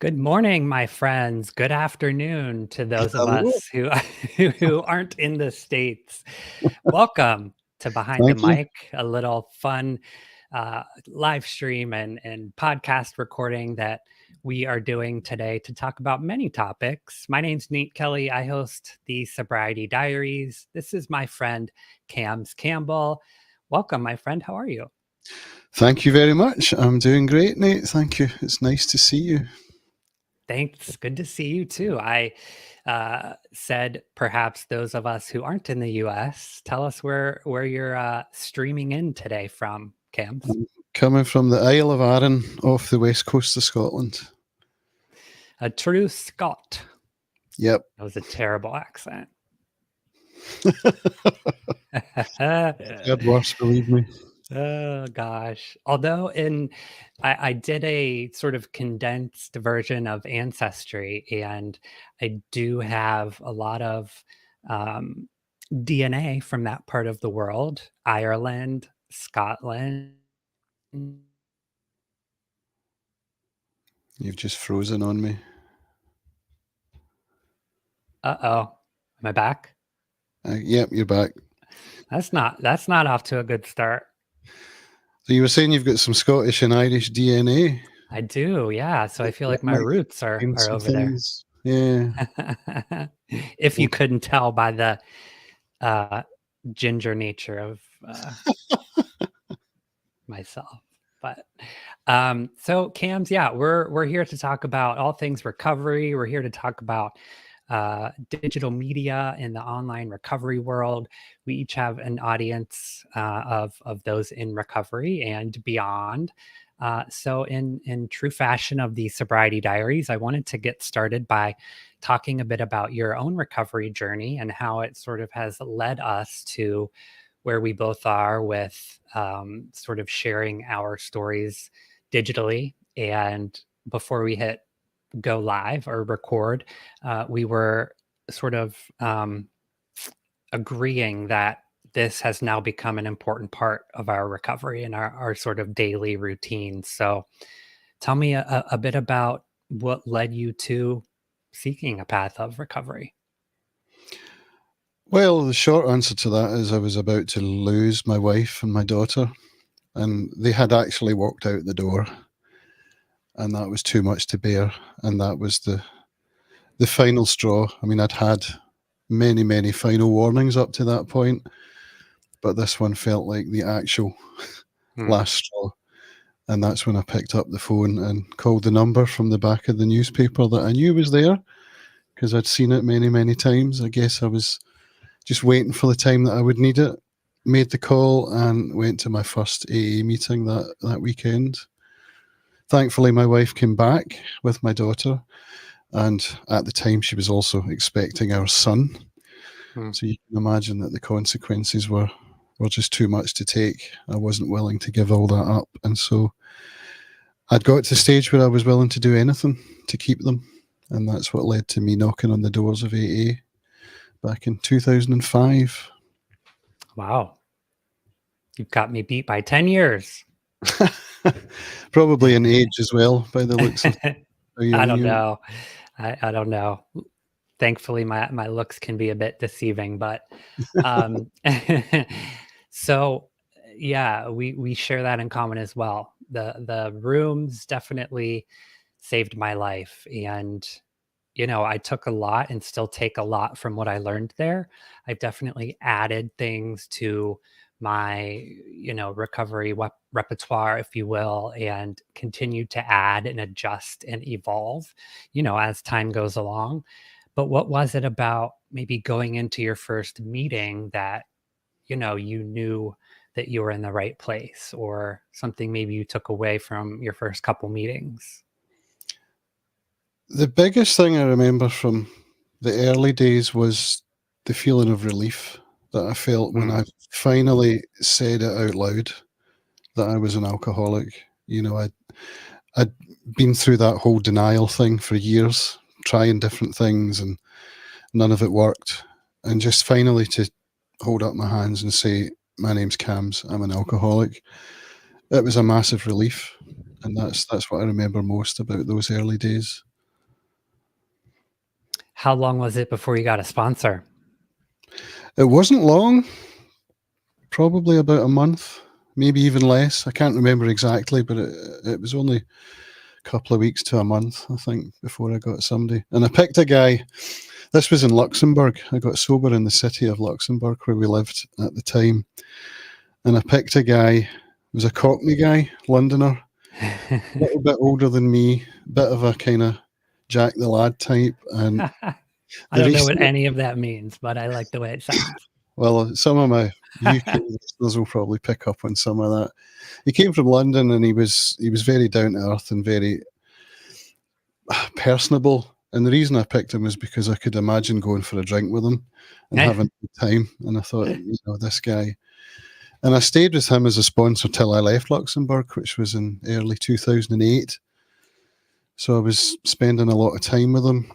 Good morning, my friends. Good afternoon to those of Hello. us who who aren't in the States. Welcome to Behind the Thank you. Mic, a little fun live stream and podcast recording that we are doing today to talk about many topics. My name's Nate Kelly. I host the Sobriety Diaries. This is my friend Cams Campbell. Welcome, my friend. How are you? Thank you very much. I'm doing great, Nate. Thank you. It's nice to see you. Thanks. Good to see you too. I said perhaps those of us who aren't in the U.S. Tell us where you're streaming in today from, Cams. I'm coming from the Isle of Arran off the west coast of Scotland. A true Scot. Yep. That was a terrible accent. Had worse, believe me. Oh gosh. Although I did a sort of condensed version of Ancestry, and I do have a lot of DNA from that part of the world, Ireland, Scotland. You've just frozen on me. Uh-oh. Am I back? Yep, you're back. That's not off to a good start. So you were saying you've got some Scottish and Irish DNA. I do, yeah. So I feel That like my might roots are explain some over there. things. Yeah. If you couldn't tell by the ginger nature of myself. But so Cams, yeah, we're here to talk about all things recovery. We're here to talk about digital media in the online recovery world. We each have an audience of those in recovery and beyond. So in true fashion of the Sobriety Diaries, I wanted to get started by talking a bit about your own recovery journey and how it sort of has led us to where we both are with sort of sharing our stories digitally. And before we hit go live or record, we were sort of agreeing that this has now become an important part of our recovery and our sort of daily routine. So tell me a bit about what led you to seeking a path of recovery. Well, the short answer to that is I was about to lose my wife and my daughter, and they had actually walked out the door, and that was too much to bear. And that was the final straw. I mean, I'd had many final warnings up to that point, but this one felt like the actual last straw. And that's when I picked up the phone and called the number from the back of the newspaper that I knew was there, because I'd seen it many times. I guess I was just waiting for the time that I would need it. Made the call and went to my first AA meeting that weekend. Thankfully, my wife came back with my daughter, and at the time she was also expecting our son. So you can imagine that the consequences were just too much to take. I wasn't willing to give all that up, and so I'd got to the stage where I was willing to do anything to keep them, and that's what led to me knocking on the doors of AA back in 2005. Wow. You've got me beat by 10 years. Probably in age as well, by the looks of I don't know. I don't know. Thankfully, my looks can be a bit deceiving, but so yeah, we share that in common as well. The rooms definitely saved my life, and I took a lot and still take a lot from what I learned there. I've definitely added things to my recovery repertoire, if you will, and continue to add and adjust and evolve as time goes along. But what was it about maybe going into your first meeting that you knew that you were in the right place, or something maybe you took away from your first couple meetings? The biggest thing I remember from the early days was the feeling of relief that I felt when I finally said it out loud that I was an alcoholic. I'd been through that whole denial thing for years, trying different things, and none of it worked. And just finally to hold up my hands and say, "My name's Cams, I'm an alcoholic," it was a massive relief. And that's what I remember most about those early days. How long was it before you got a sponsor? It wasn't long, probably about a month, maybe even less. I can't remember exactly, but it was only a couple of weeks to a month, I think, before I got somebody. And I picked a guy. This was in Luxembourg. I got sober in the city of Luxembourg where we lived at the time. And I picked a guy, he was a Cockney guy, Londoner, a little bit older than me, bit of a kind of Jack the Lad type. And I the don't know reason, what any of that means, but I like the way it sounds. well, some of my UK listeners will probably pick up on some of that. He came from London and he was very down to earth and very personable. And the reason I picked him was because I could imagine going for a drink with him and having a good time. And I thought, this guy. And I stayed with him as a sponsor till I left Luxembourg, which was in early 2008. So I was spending a lot of time with him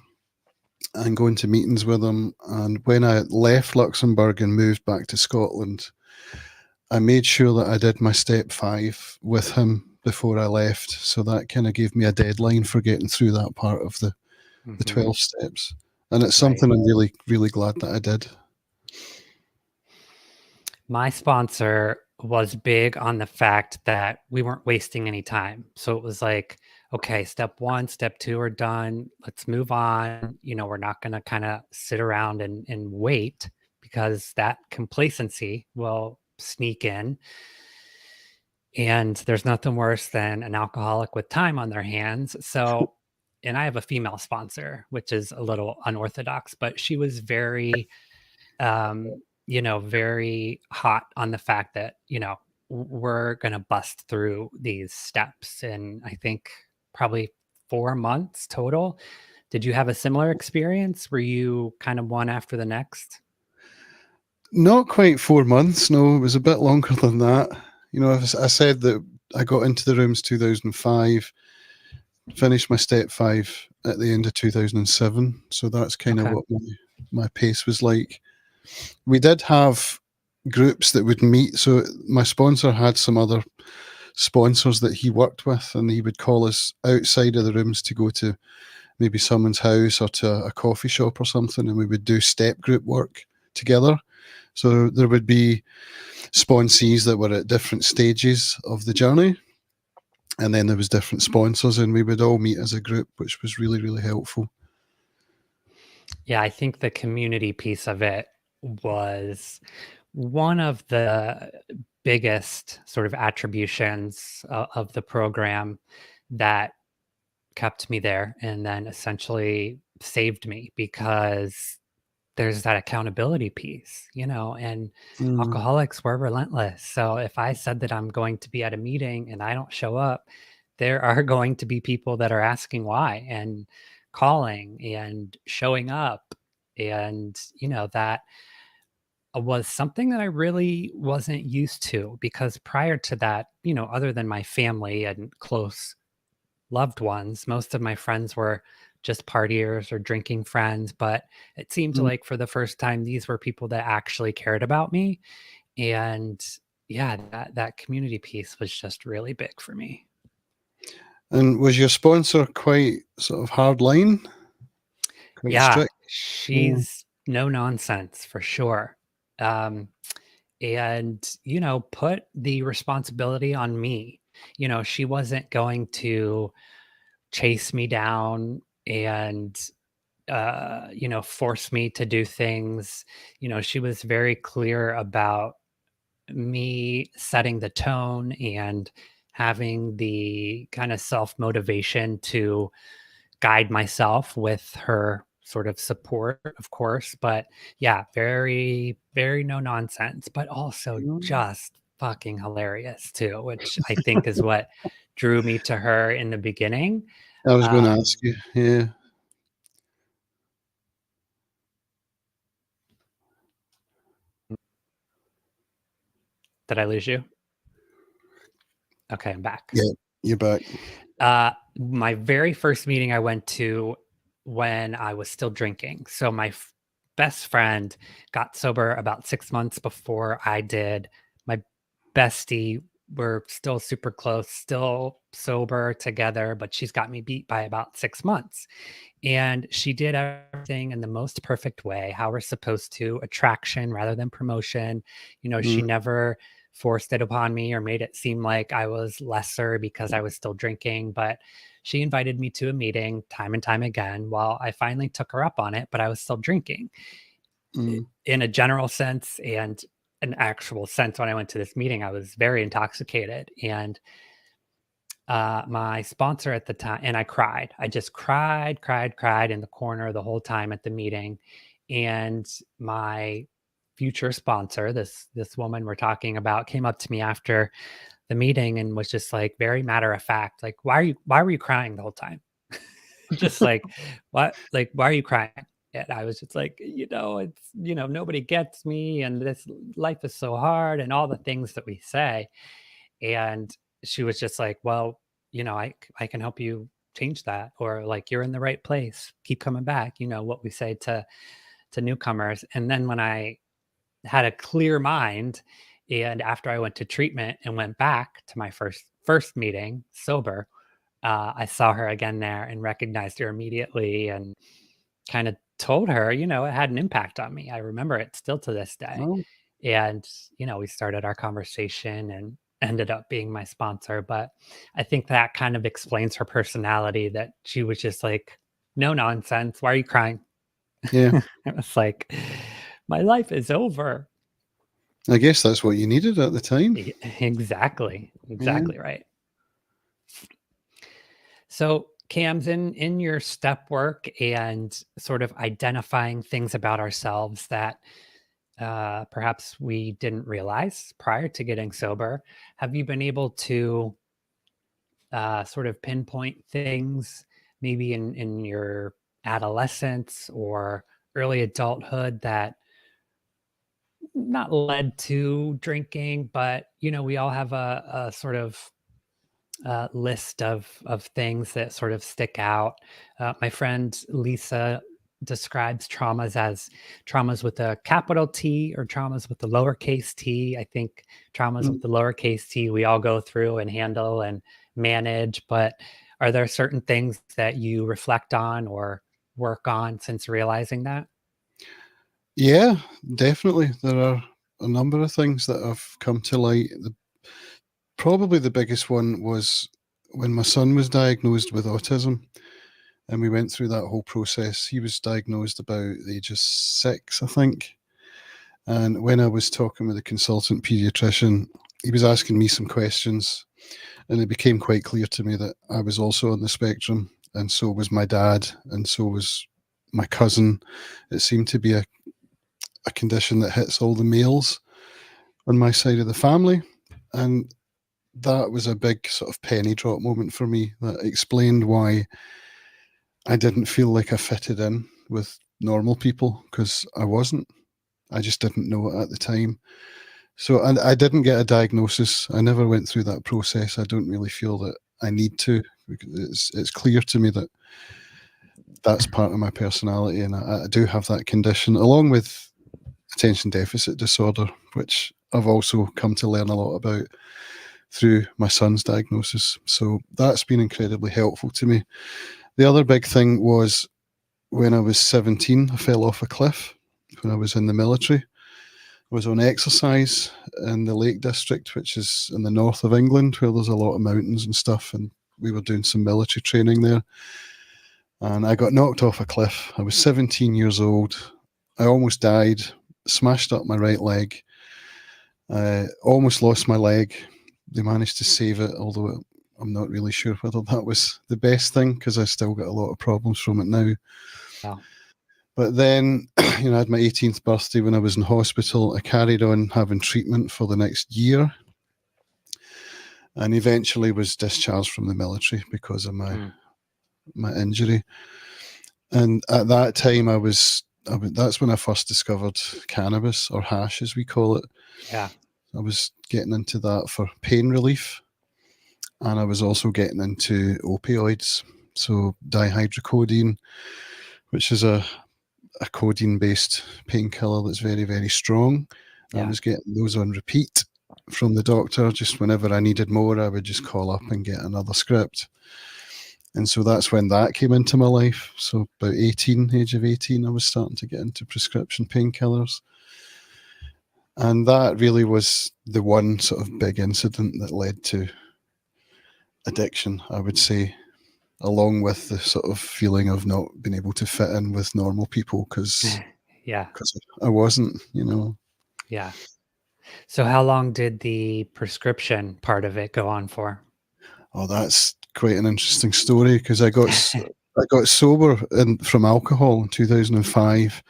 and going to meetings with him. And when I left Luxembourg and moved back to Scotland, I made sure that I did my step 5 with him before I left. So that kind of gave me a deadline for getting through that part of the 12 steps. And it's Right. something I'm really, really glad that I did. My sponsor was big on the fact that we weren't wasting any time. So it was like, okay, step 1, step 2 are done. Let's move on. We're not going to kind of sit around and wait, because that complacency will sneak in. And there's nothing worse than an alcoholic with time on their hands. So, and I have a female sponsor, which is a little unorthodox, but she was very very hot on the fact that, we're going to bust through these steps in, I think, probably 4 months total. Did you have a similar experience? Were you kind of one after the next? Not quite 4 months. No, it was a bit longer than that. I said that I got into the rooms 2005, finished my step 5 at the end of 2007. So that's kind of Okay. what my pace was like. We did have groups that would meet. So my sponsor had some other sponsors that he worked with, and he would call us outside of the rooms to go to maybe someone's house or to a coffee shop or something, and we would do step group work together. So there would be sponsees that were at different stages of the journey, and then there was different sponsors, and we would all meet as a group, which was really, really helpful. Yeah, I think the community piece of it was one of the biggest sort of attributions of the program that kept me there and then essentially saved me, because there's that accountability piece, and Mm. alcoholics were relentless. So if I said that I'm going to be at a meeting and I don't show up, there are going to be people that are asking why and calling and showing up. And, that was something that I really wasn't used to, because prior to that, other than my family and close loved ones, most of my friends were just partiers or drinking friends. But it seemed Mm. like for the first time, these were people that actually cared about me. And yeah, that community piece was just really big for me. And was your sponsor quite sort of hard line, quite Yeah, strict? Mm. she's no nonsense for sure. Um, and, put the responsibility on me. She wasn't going to chase me down and force me to do things. She was very clear about me setting the tone and having the kind of self motivation to guide myself with her sort of support, of course. But yeah, very, very no nonsense, but also Mm. just fucking hilarious too, which I think is what drew me to her in the beginning. I was going to ask Um, you. Yeah. did I lose you? Okay, I'm back. Yeah. You're back. My very first meeting I went to when I was still drinking. So my best friend got sober about 6 months before I did. My bestie we're still super close, still sober together, but she's got me beat by about 6 months. And she did everything in the most perfect way, how we're supposed to, attraction rather than promotion. She Mm, never forced it upon me or made it seem like I was lesser because I was still drinking, but she invited me to a meeting time and time again. Well, I finally took her up on it, but I was still drinking mm, in a general sense and an actual sense. When I went to this meeting, I was very intoxicated. And my sponsor at the time, and I cried. I just cried, cried, cried in the corner the whole time at the meeting. And my future sponsor, this woman we're talking about, came up to me after the meeting and was just like very matter of fact, like, why were you crying the whole time? Just like, what, like, why are you crying? And I was just like, it's, nobody gets me, and this life is so hard, and all the things that we say. And she was just like, well, I can help you change that, or like, you're in the right place, keep coming back, what we say to newcomers. And then when I had a clear mind, and after I went to treatment and went back to my first meeting sober, I saw her again there and recognized her immediately, and kind of told her, it had an impact on me. I remember it still to this day. oh, And, we started our conversation and ended up being my sponsor. But I think that kind of explains her personality, that she was just like, no nonsense. Why are you crying? yeah. It was like, my life is over. I guess that's what you needed at the time. Exactly. Yeah. Exactly right. So, Cams, in your step work and sort of identifying things about ourselves that perhaps we didn't realize prior to getting sober, have you been able to sort of pinpoint things maybe in your adolescence or early adulthood that not led to drinking, but we all have a sort of list of things that sort of stick out. My friend Lisa describes traumas as traumas with a capital T or traumas with the lowercase t. I think traumas with Mm. the lowercase t we all go through and handle and manage. But are there certain things that you reflect on or work on since realizing that? Yeah, definitely. There are a number of things that have come to light. Probably the biggest one was when my son was diagnosed with autism, and we went through that whole process. He was diagnosed about the age of 6, I think. And when I was talking with a consultant pediatrician, he was asking me some questions, and it became quite clear to me that I was also on the spectrum, and so was my dad, and so was my cousin. It seemed to be a condition that hits all the males on my side of the family. And that was a big sort of penny drop moment for me that explained why I didn't feel like I fitted in with normal people, because I wasn't. I just didn't know it at the time. So, and I didn't get a diagnosis. I never went through that process. I don't really feel that I need to, because it's clear to me that that's part of my personality, and I do have that condition, along with attention deficit disorder, which I've also come to learn a lot about through my son's diagnosis. So that's been incredibly helpful to me. The other big thing was when I was 17, I fell off a cliff when I was in the military. I was on exercise in the Lake District, which is in the north of England, where there's a lot of mountains and stuff. And we were doing some military training there. And I got knocked off a cliff. I was 17 years old. I almost died, smashed up my right leg. I almost lost my leg. They managed to save it, although I'm not really sure whether that was the best thing, because I still got a lot of problems from it now. Wow. But then, I had my 18th birthday when I was in hospital. I carried on having treatment for the next year, and eventually was discharged from the military because of Mm, my injury. And at that time, that's when I first discovered cannabis, or hash as we call it. yeah. I was getting into that for pain relief, and I was also getting into opioids, so dihydrocodeine, which is a codeine based painkiller that's very, very strong. I Yeah. was getting those on repeat. from the doctor. Just whenever I needed more, I would just call up and get another script. And so that's when that came into my life. So about 18, age of 18, I was starting to get into prescription painkillers. And that really was the one sort of big incident that led to addiction, I would say, along with the sort of feeling of not being able to fit in with normal people because Yeah. I wasn't, you know. Yeah. So how long did the prescription part of it go on for? Oh, that's quite an interesting story because I got sober from alcohol in 2005.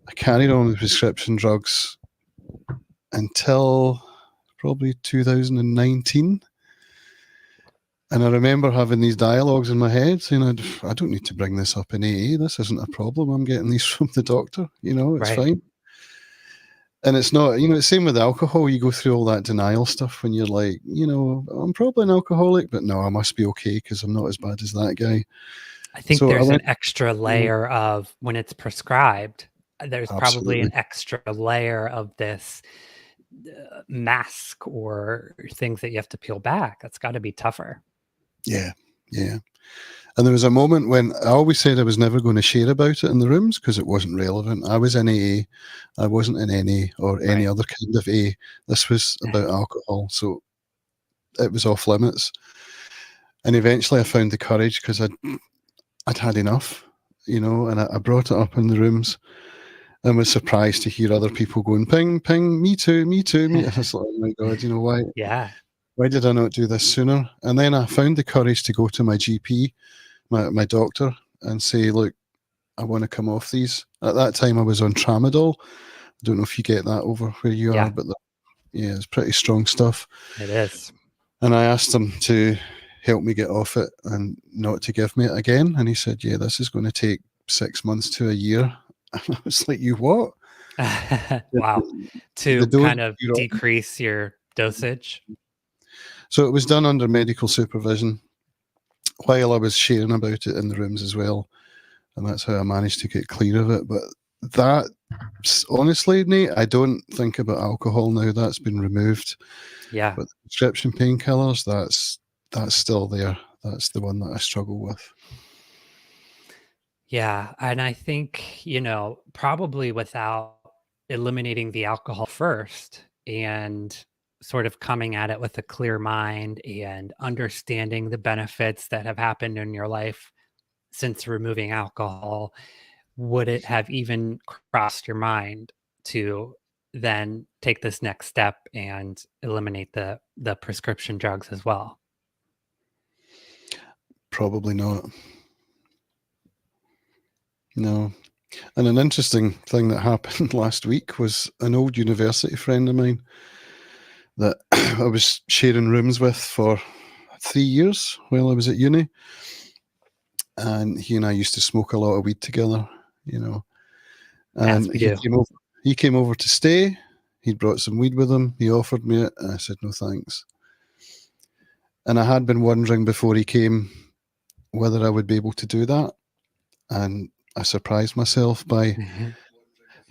I carried on with prescription drugs until probably 2019. And I remember having these dialogues in my head saying, I don't need to bring this up in AA. This isn't a problem. I'm getting these from the doctor. You know, it's Right. fine. And it's not, you know, it's same with alcohol. You go through all that denial stuff when you're like, you know, I'm probably an alcoholic, but no, I must be okay because I'm not as bad as that guy. I think So I there's an went, extra yeah, layer of when it's prescribed, there's probably an absolutely. extra layer of this mask or things that you have to peel back. That's got to be tougher. Yeah. Yeah. And there was a moment when I always said I was never going to share about it in the rooms because it wasn't relevant. I was in AA. I wasn't in NA or any Right. other kind of A. This was about alcohol. So it was off limits. And eventually I found the courage because I'd had enough, you know, and I brought it up in the rooms and was surprised to hear other people going, ping, ping, me too, me too, me. I was like, oh my God, you know, Yeah. why did I not do this sooner? And then I found the courage to go to my GP, my doctor, and say, look, I want to come off these. At that time, I was on tramadol. I don't know if you get that over where you are, Yeah. but yeah, it's pretty strong stuff. It is. And I asked him to help me get off it and not to give me it again. And he said, yeah, this is going to take 6 months to a year. And I was like, you what? Wow. The To dose kind of you're on. decrease your dosage. So it was done under medical supervision while I was sharing about it in the rooms as well. And that's how I managed to get clear of it. But that, honestly, Nate, I don't think about alcohol now. That's been removed. Yeah. But the prescription painkillers, that's still there. That's the one that I struggle with. Yeah. And I think, probably without eliminating the alcohol first and sort of coming at it with a clear mind and understanding the benefits that have happened in your life since removing alcohol, would it have even crossed your mind to then take this next step and eliminate the prescription drugs as well? Probably not. No. And an interesting thing that happened last week was an old university friend of mine that I was sharing rooms with for 3 years while I was at uni. And he and I used to smoke a lot of weed together, you know. As And we do. he came over to stay. He'd brought some weed with him. He offered me it, and I said no thanks. And I had been wondering before he came whether I would be able to do that. And I surprised myself by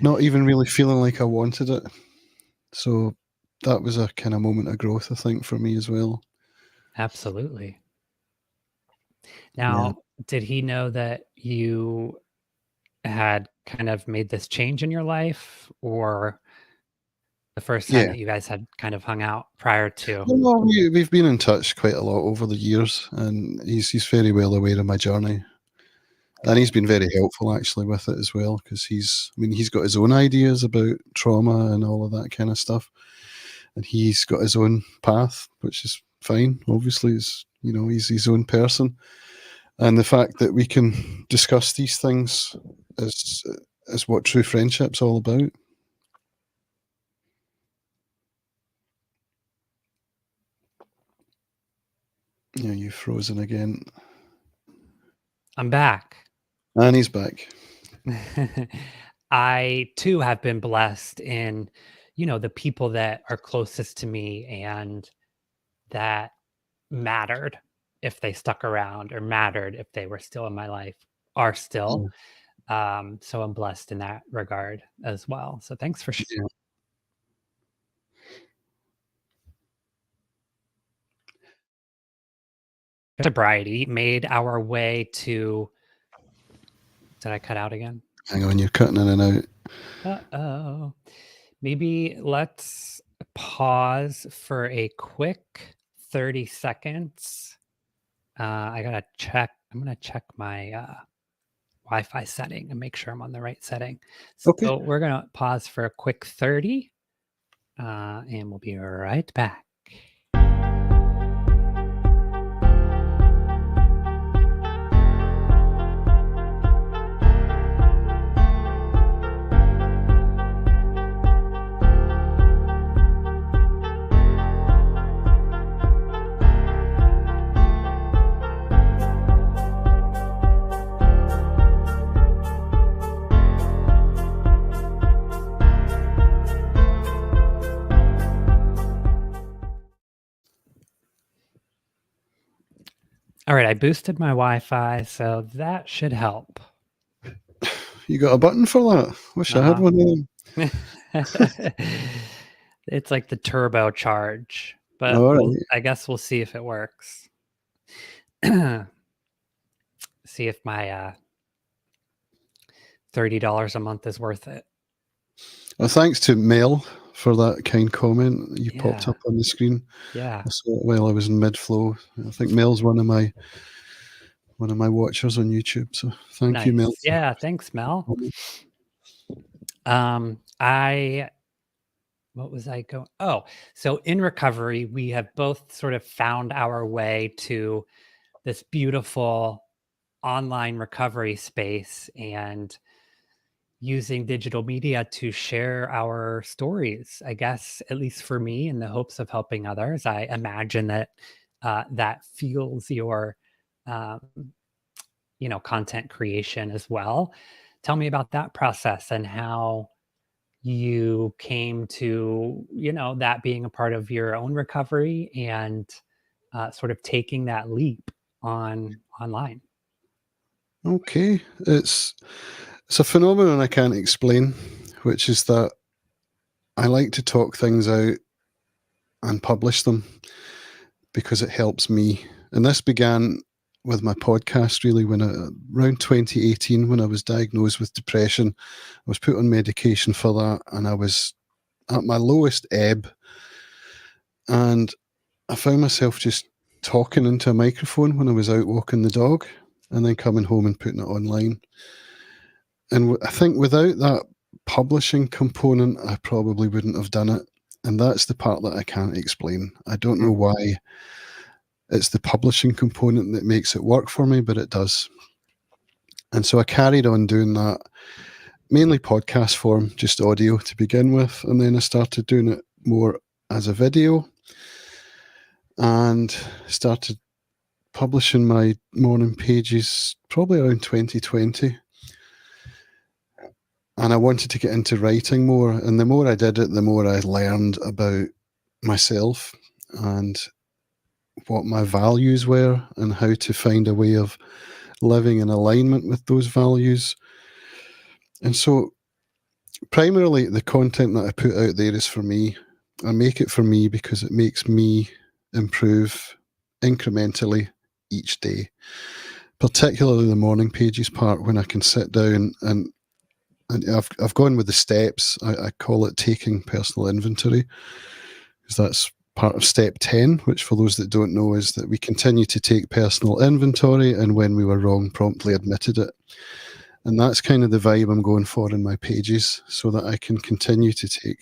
not even really feeling like I wanted it. So that was a kind of moment of growth, I think, for me as well. Absolutely. Yeah. Now, did he know that you had kind of made this change in your life, or the first time Yeah. that you guys had kind of hung out prior to? Well, we've been in touch quite a lot over the years, and he's very well aware of my journey. And he's been very helpful actually with it as well because he's got his own ideas about trauma and all of that kind of stuff, and he's got his own path, which is fine. Obviously, he's his own person, and the fact that we can discuss these things is is what true friendship's all about. Yeah, you've frozen again, I'm back. and he's back. I too have been blessed in, the people that are closest to me and that mattered if they stuck around or mattered if they were still in my life are still. Yeah, So I'm blessed in that regard as well. So thanks for yeah. sobriety made our way to. Did I cut out again? Hang on, you're cutting in and out. Uh-oh. Maybe let's pause for a quick 30 seconds. I gotta check. I'm gonna check my Wi-Fi setting and make sure I'm on the right setting. Okay. So we're gonna pause for a quick 30, and we'll be right back. All right, I boosted my Wi-Fi, so that should help. You got a button for that? Wish I had one of them. It's like the turbocharge, but All right. I guess we'll see if it works. See if my $30 a month is worth it. Well, thanks to Mel for that kind comment that you popped Yeah. up on the screen. Yeah. I saw it while I was in mid-flow. I think Mel's one of my watchers on YouTube. So thank you, Mel. Nice. Yeah, thanks, Mel. What was I going? Oh, so in recovery, we have both sort of found our way to this beautiful online recovery space and using digital media to share our stories, I guess, at least for me, in the hopes of helping others. I imagine that that fuels your, um, content creation as well. Tell me about that process and how you came to, that being a part of your own recovery and sort of taking that leap online. Okay, it's a phenomenon I can't explain, which is that I like to talk things out and publish them because it helps me. And this began with my podcast, really, when around 2018, when I was diagnosed with depression. I was put on medication for that, and I was at my lowest ebb. And I found myself just talking into a microphone when I was out walking the dog, and then coming home and putting it online. And I think without that publishing component, I probably wouldn't have done it. And that's the part that I can't explain. I don't know why it's the publishing component that makes it work for me, but it does. And so I carried on doing that, mainly podcast form, just audio to begin with. And then I started doing it more as a video and started publishing my morning pages probably around 2020. And I wanted to get into writing more. And the more I did it, the more I learned about myself and what my values were and how to find a way of living in alignment with those values. And so primarily the content that I put out there is for me. I make it for me because it makes me improve incrementally each day, particularly the morning pages part, when I can sit down and I've gone with the steps. I call it taking personal inventory, because that's part of step 10, which for those that don't know is that we continue to take personal inventory, and when we were wrong, promptly admitted it. And that's kind of the vibe I'm going for in my pages, so that I can continue to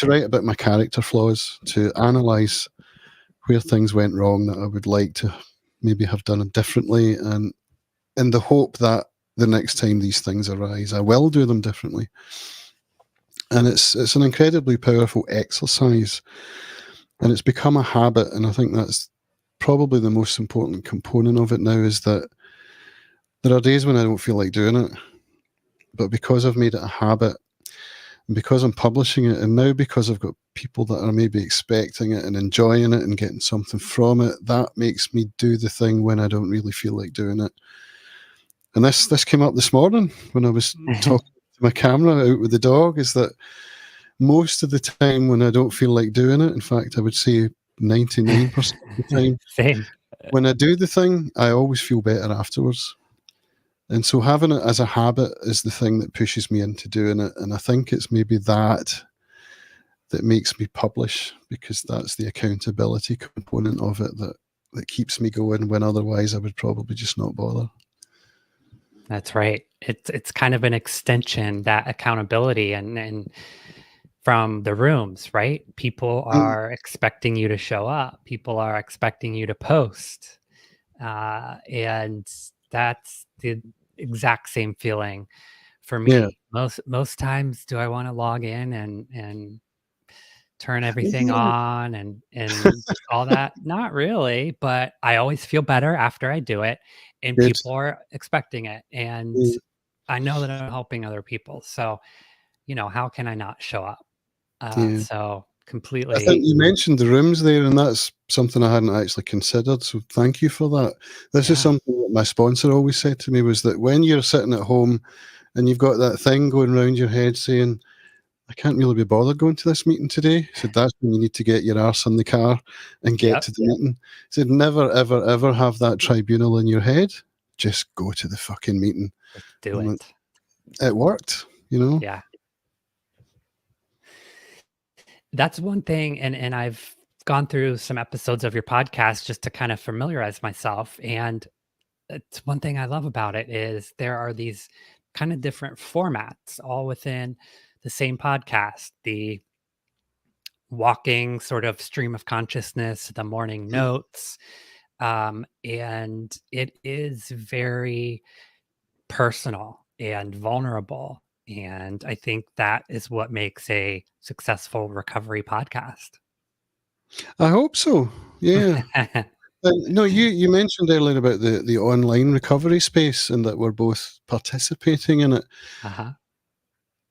write about my character flaws, to analyze where things went wrong that I would like to maybe have done it differently, and in the hope that the next time these things arise, I will do them differently. And it's an incredibly powerful exercise, and it's become a habit. And I think that's probably the most important component of it now, is that there are days when I don't feel like doing it, but because I've made it a habit, and because I'm publishing it, and now because I've got people that are maybe expecting it and enjoying it and getting something from it, that makes me do the thing when I don't really feel like doing it. And this came up this morning when I was talking to my camera out with the dog, is that most of the time when I don't feel like doing it, in fact, I would say 99% of the time, Same. when I do the thing, I always feel better afterwards. And so having it as a habit is the thing that pushes me into doing it. And I think it's maybe that makes me publish, because that's the accountability component of it that keeps me going, when otherwise I would probably just not bother. That's right. It's kind of an extension, that accountability, and from the rooms, right? People Mm, are expecting you to show up. People are expecting you to post, and that's the exact same feeling for yeah. me. Most times, do I want to log in and turn everything Yeah. on and all that? Not really, but I always feel better after I do it, and Good. people are expecting it, and Yeah. I know that I'm helping other people. So, how can I not show up? Yeah. So I think completely, you mentioned the rooms there, and that's something I hadn't actually considered. So thank you for that. This is yeah, something that my sponsor always said to me, was that when you're sitting at home and you've got that thing going around your head saying, I can't really be bothered going to this meeting today. He said, that's when you need to get your arse in the car and get yep, to the meeting. He said, never, ever, ever have that tribunal in your head. Just go to the fucking meeting. just do And it. it worked, you know? Yeah. That's one thing, and I've gone through some episodes of your podcast just to kind of familiarize myself, and it's one thing I love about it is there are these kind of different formats all within the same podcast. The walking sort of stream of consciousness, the morning Mm. notes, and it is very personal and vulnerable. And I think that is what makes a successful recovery podcast. I hope so. Yeah. No, you mentioned earlier about the online recovery space and that we're both participating in it. Uh-huh.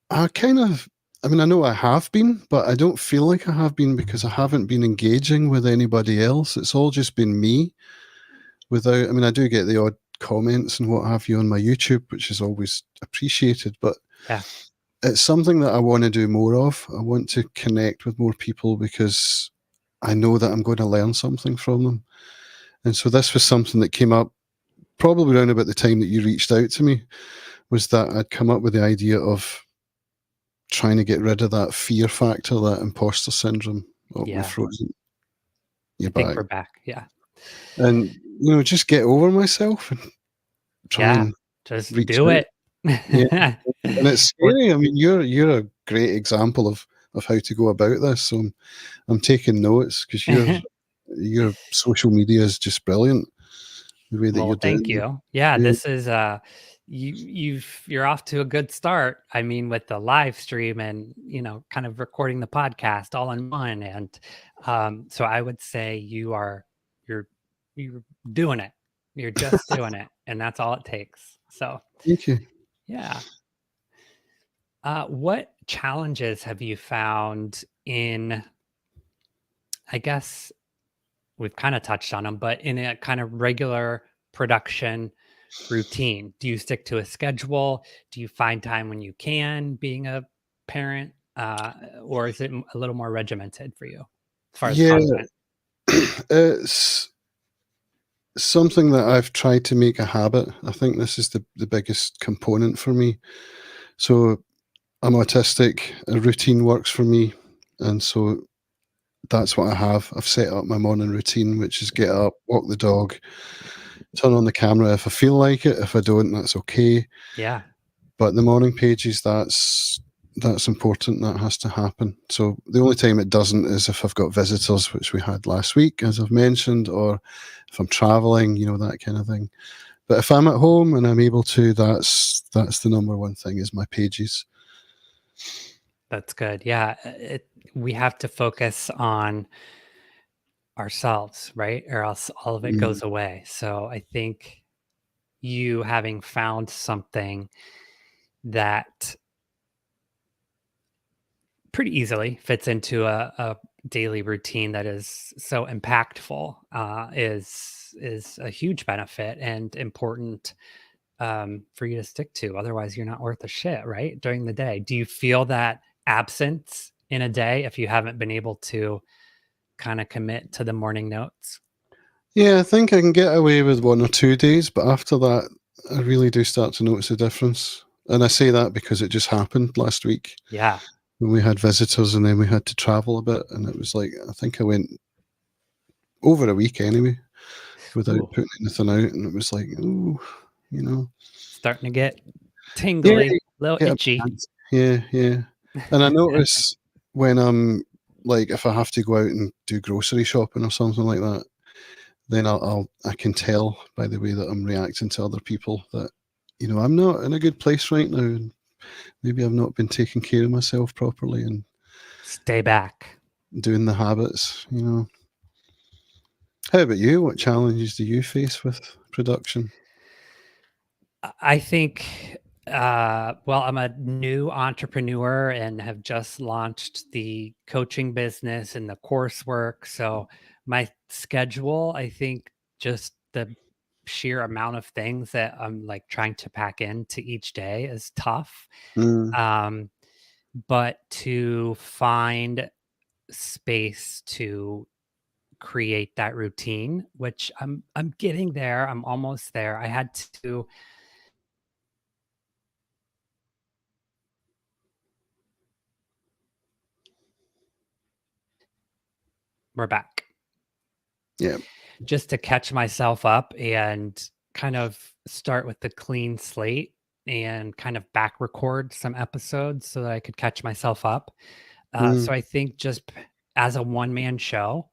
I kind of, I mean, I know I have been, but I don't feel like I have been, because I haven't been engaging with anybody else. It's all just been me without, I mean, I do get the odd comments and what have you on my YouTube, which is always appreciated, but Yeah. it's something that I want to do more of. I want to connect with more people, because I know that I'm going to learn something from them. And so this was something that came up probably around about the time that you reached out to me, was that I'd come up with the idea of trying to get rid of that fear factor, that imposter syndrome. Oh, we've Yeah. frozen. You're I think back. we're back. Yeah. And, just get over myself and try Yeah. and Just reach do out. it. Yeah. And it's Well, scary. I mean, you're a great example of how to go about this. So I'm taking notes, because your social media is just brilliant, the way that you're well, thank doing you. Yeah, it. this is you're off to a good start. I mean, with the live stream and kind of recording the podcast all in one. And so I would say you're you're doing it. You're just doing it. And that's all it takes. So Thank you. yeah. What challenges have you found in, I guess we've kind of touched on them, but in a kind of regular production routine? Do you stick to a schedule? Do you find time when you can, being a parent? Or is it a little more regimented for you as far as Yeah, content? it's something that I've tried to make a habit. I think this is the biggest component for me. So I'm autistic, a routine works for me. And so that's what I have. I've set up my morning routine, which is get up, walk the dog, turn on the camera if I feel like it. If I don't, that's okay. Yeah, But the morning pages, that's important. That has to happen. So the only time it doesn't is if I've got visitors, which we had last week, as I've mentioned, or if I'm traveling, that kind of thing. But if I'm at home and I'm able to, that's the number one thing, is my pages. that's good. Yeah, we have to focus on ourselves, right? Or else all of it Mm. goes away. So I think you having found something that pretty easily fits into a daily routine that is so impactful, is a huge benefit and important, for you to stick to. Otherwise, you're not worth a shit, right? During the day, do you feel that absence in a day if you haven't been able to kind of commit to the morning notes? Yeah, I think I can get away with 1 or 2 days, but after that, I really do start to notice a difference. And I say that because it just happened last week Yeah. when we had visitors and then we had to travel a bit. And it was like, I think I went over a week anyway without Ooh, putting anything out. And it was like, ooh, you know. starting to get Yeah, tingly, a little yeah, itchy. yeah, yeah. And I notice when I'm like, if I have to go out and do grocery shopping or something like that, then I can tell by the way that I'm reacting to other people that, I'm not in a good place right now. And maybe I've not been taking care of myself properly and Stay back. doing the habits. How about you? What challenges do you face with production? I think, well, I'm a new entrepreneur and have just launched the coaching business and the coursework. So my schedule, I think just the sheer amount of things that I'm like trying to pack into each day is tough. Mm, Um, but to find space to create that routine, which I'm getting there. I'm almost there. I had to we're back. yeah. Just to catch myself up and kind of start with the clean slate and kind of back record some episodes so that I could catch myself up. Mm, So I think just as a one man show,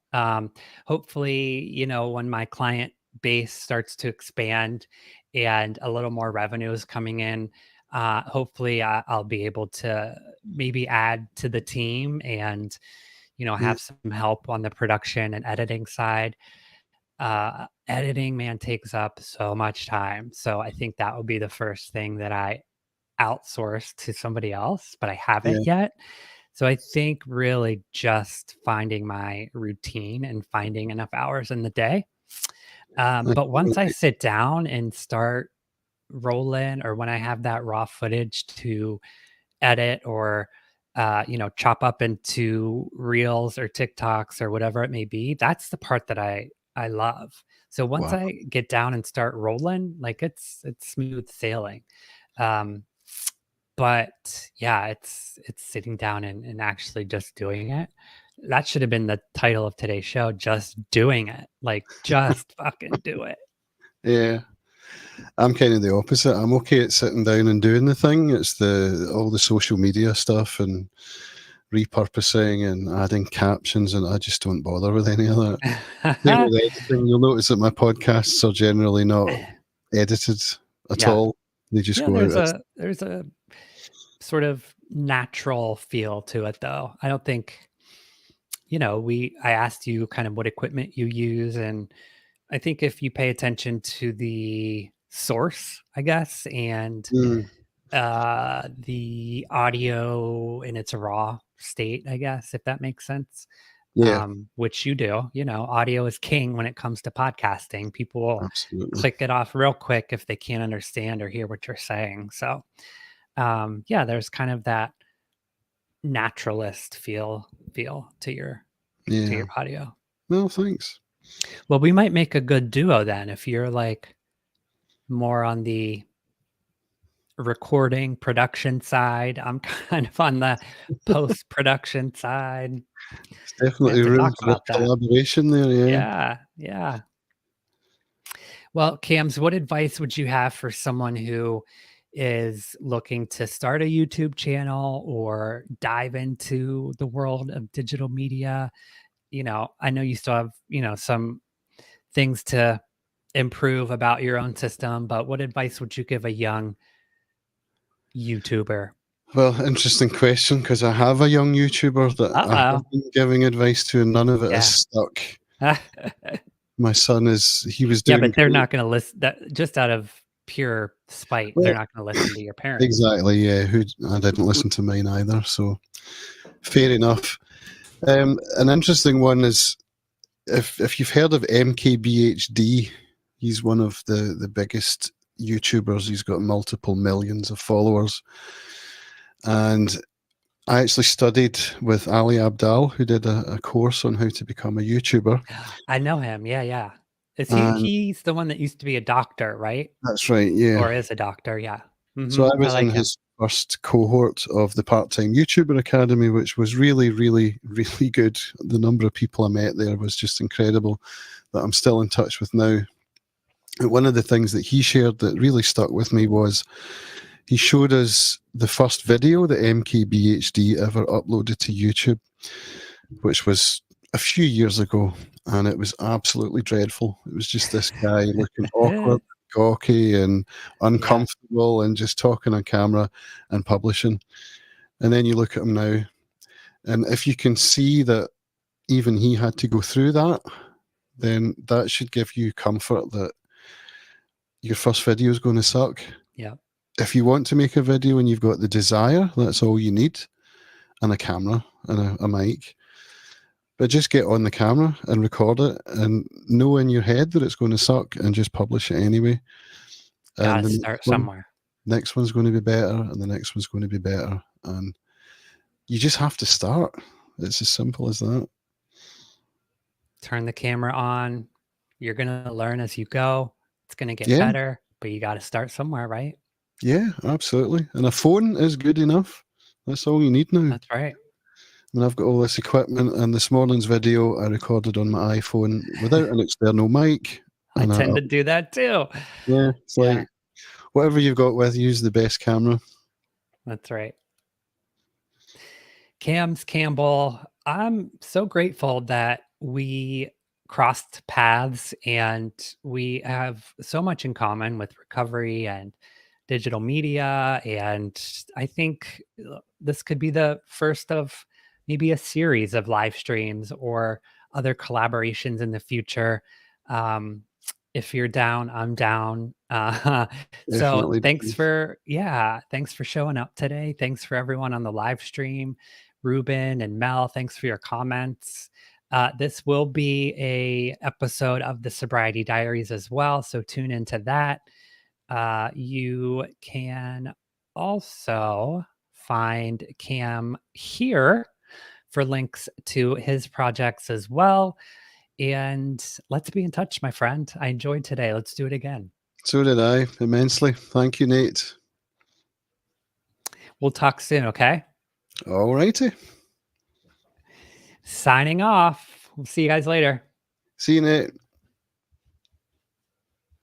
hopefully, when my client base starts to expand and a little more revenue is coming in, hopefully I'll be able to maybe add to the team and, yeah, have some help on the production and editing side. Editing, man, takes up so much time. So I think that would be the first thing that I outsource to somebody else, but I yeah. haven't yet. So I think really just finding my routine and finding enough hours in the day. I But once I think, sit down and start rolling, or when I have that raw footage to edit or chop up into reels or TikToks or whatever it may be, that's the part that I love. So once wow. I get down and start rolling, like it's smooth sailing. Um, but yeah, it's sitting down and actually just doing it. That should have been the title of today's show, just doing it. Like just fucking do it. Yeah. I'm kind of the opposite. I'm okay at sitting down and doing the thing. It's the all the social media stuff and repurposing and adding captions, and I just don't bother with any of that. Same with editing. You'll notice that my podcasts are generally not edited at Yeah. all. They just Yeah, go out as there's a sort of natural feel to it though. I don't think, I asked you kind of what equipment you use, and I think if you pay attention to the source, I guess, and mm, the audio in its raw state, I guess, if that makes sense. yeah, Which you do, audio is king when it comes to podcasting. People will absolutely. click it off real quick if they can't understand or hear what you're saying. So yeah, there's kind of that naturalist feel to Yeah. your audio. Well, thanks. Well, we might make a good duo then if you're like more on the recording production side. I'm kind of on the post production side. There's We have definitely to room talk for a about that. collaboration there. Yeah. Yeah, yeah. Well, Cams, what advice would you have for someone who is looking to start a YouTube channel or dive into the world of digital media? I know you still have, some things to improve about your own system, but what advice would you give a young YouTuber? Well, interesting question because I have a young YouTuber that I Uh-oh. have been giving advice to, and none of it has Yeah. stuck. My son he was Yeah, doing but they're great. not gonna listen that just out of pure spite, they're Well, not gonna listen to your parents. exactly. Yeah. I didn't listen to mine either. So fair enough. An interesting one is if you've heard of MKBHD, he's one of the biggest YouTubers. He's got multiple millions of followers, and I actually studied with Ali Abdal, who did a course on how to become a YouTuber. I know him. Yeah, yeah. Is And he's the one that used to be a doctor, right? that's right, yeah. Or is a doctor, yeah. So I I was in like him. his first cohort of the part-time YouTuber Academy, which was really, really, really good. The number of people I met there was just incredible, that I'm still in touch with now. And one of the things that he shared that really stuck with me was he showed us the first video that MKBHD ever uploaded to YouTube, which was a few years ago, and it was absolutely dreadful. It was just this guy looking awkward, gawky, and Yeah, uncomfortable, and just talking on camera and publishing. And then you look at him now, and if you can see that even he had to go through that, then that should give you comfort that your first video is going to suck. yeah. If you want to make a video and you've got the desire, that's all you need, and a camera and a mic. But just get on the camera and record it and know in your head that it's going to suck and just publish it anyway. And Gotta the start somewhere. next one's going to be better, and the next one's going to be better. And you just have to start. It's as simple as that. Turn the camera on. You're gonna learn as you go. It's gonna get Yeah, better, but you gotta start somewhere, right? yeah, absolutely. And a phone is good enough. That's all you need now. That's right. I mean, I've got all this equipment, and this morning's video I recorded on my iPhone without an external mic. I And tend to do that too. yeah, it's Yeah, like whatever you've got with, use the best camera. that's right. Cams Campbell, I'm so grateful that we crossed paths and we have so much in common with recovery and digital media. And I think this could be the first of maybe a series of live streams or other collaborations in the future. Um, if you're down, I'm down. So Definitely. thanks for showing up today. Thanks for everyone on the live stream. Ruben and Mel, thanks for your comments. This will be a episode of the Sobriety Diaries as well, so tune into that. You can also find Cam here for links to his projects as well. And let's be in touch, my friend. I enjoyed today. Let's do it again. So did I, immensely. Thank you, Nate. We'll talk soon, okay? All righty. Signing off. We'll see you guys later. See you, Nate.